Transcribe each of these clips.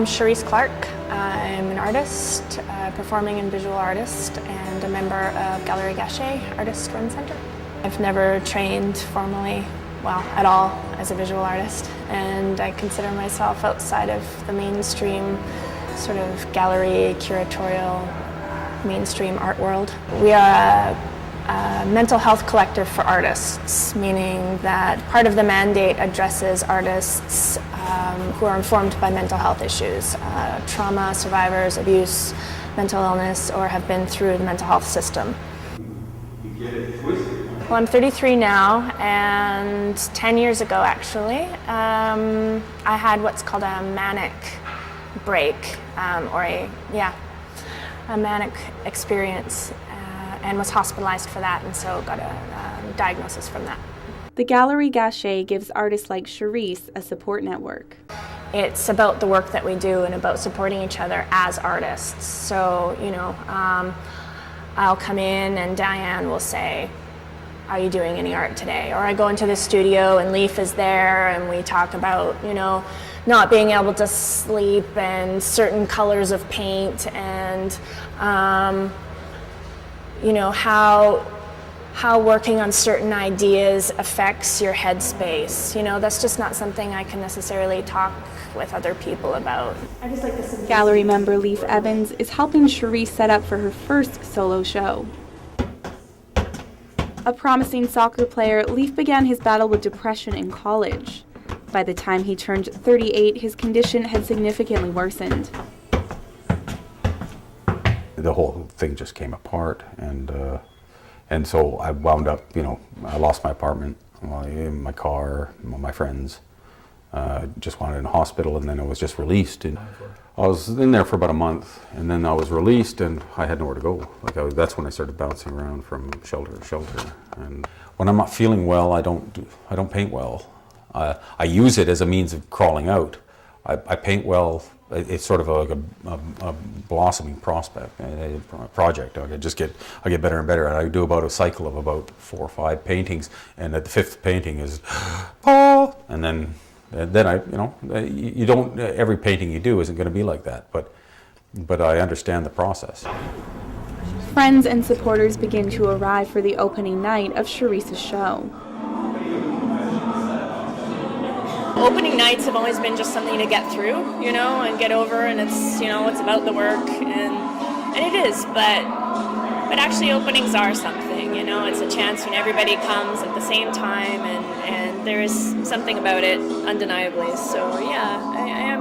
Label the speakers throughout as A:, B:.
A: I'm Cherise Clark. I'm an artist, performing and visual artist, and a member of Galerie Gachet Artist Run Center. I've never trained formally, well, at all, as a visual artist, and I consider myself outside of the mainstream sort of gallery, curatorial, mainstream art world. We are a mental health collective for artists, meaning that part of the mandate addresses artists who are informed by mental health issues, trauma, survivors, abuse, mental illness, or have been through the mental health system. Well, I'm 33 now, and 10 years ago, actually, I had what's called a manic break, or a manic experience, and was hospitalized for that, and so got a diagnosis from that.
B: The Galerie Gachet gives artists like Cherise a support network.
A: It's about the work that we do and about supporting each other as artists. So, I'll come in and Diane will say, "Are you doing any art today?" Or I go into the studio and Leaf is there and we talk about, not being able to sleep and certain colors of paint and, how working on certain ideas affects your headspace. That's just not something I can necessarily talk with other people about. I just like this.
B: Gallery member Leaf Evans is helping Cherise set up for her first solo show. A promising soccer player, Leaf began his battle with depression in college. By the time he turned 38, his condition had significantly worsened.
C: The whole thing just came apart, and so I wound up, I lost my apartment, my car, my friends. Just wound in a hospital, and then I was just released. And I was in there for about a month, and then I was released, and I had nowhere to go. That's when I started bouncing around from shelter to shelter. And when I'm not feeling well, I don't paint well. I use it as a means of crawling out. I paint well. It's sort of like a blossoming project. I get better and better. And I do about a cycle of about 4 or 5 paintings, and at the 5th painting is, Paul, and then you don't. Every painting you do isn't going to be like that, but I understand the process.
B: Friends and supporters begin to arrive for the opening night of Cherise's show.
A: Opening nights have always been just something to get through, and get over, and it's, it's about the work, and it is, but actually openings are something, it's a chance when everybody comes at the same time, and there is something about it, undeniably, so yeah,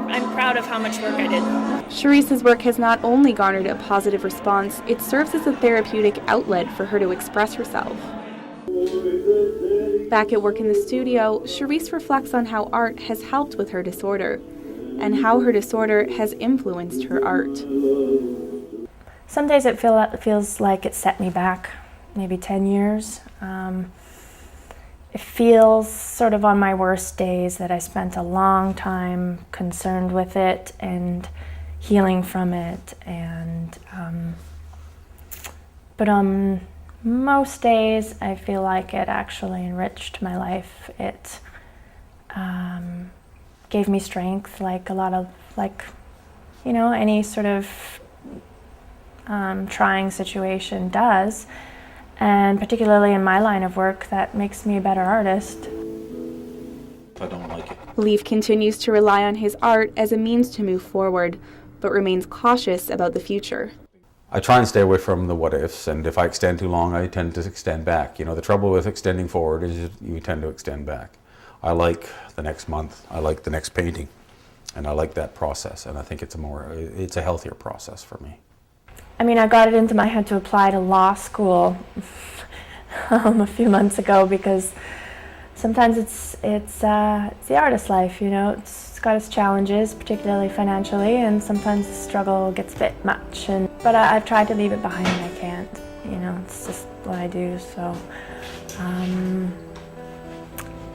A: I'm proud of how much work I did.
B: Cherise's work has not only garnered a positive response, it serves as a therapeutic outlet for her to express herself. Back at work in the studio, Cherise reflects on how art has helped with her disorder, and how her disorder has influenced her art.
A: Some days it feels like it set me back maybe 10 years. It feels sort of on my worst days that I spent a long time concerned with it and healing from it. But on most days I feel like it actually enriched my life. It gave me strength, like a lot of, any sort of trying situation does, and particularly in my line of work, that makes me a better artist.
C: I don't like it.
B: Leaf continues to rely on his art as a means to move forward, but remains cautious about the future.
C: I try and stay away from the what-ifs, and if I extend too long, I tend to extend back. The trouble with extending forward is you tend to extend back. I like the next month, I like the next painting, and I like that process, and I think it's a healthier process for me.
A: I got it into my head to apply to law school a few months ago, because sometimes it's the artist's life, it's got its challenges, particularly financially, and sometimes the struggle gets a bit much. But I've tried to leave it behind, and I can't. It's just what I do. So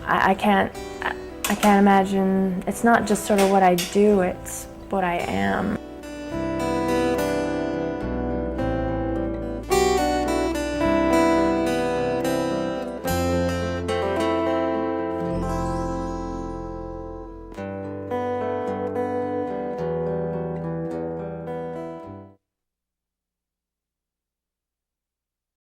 A: I can't imagine. It's not just sort of what I do; it's what I am.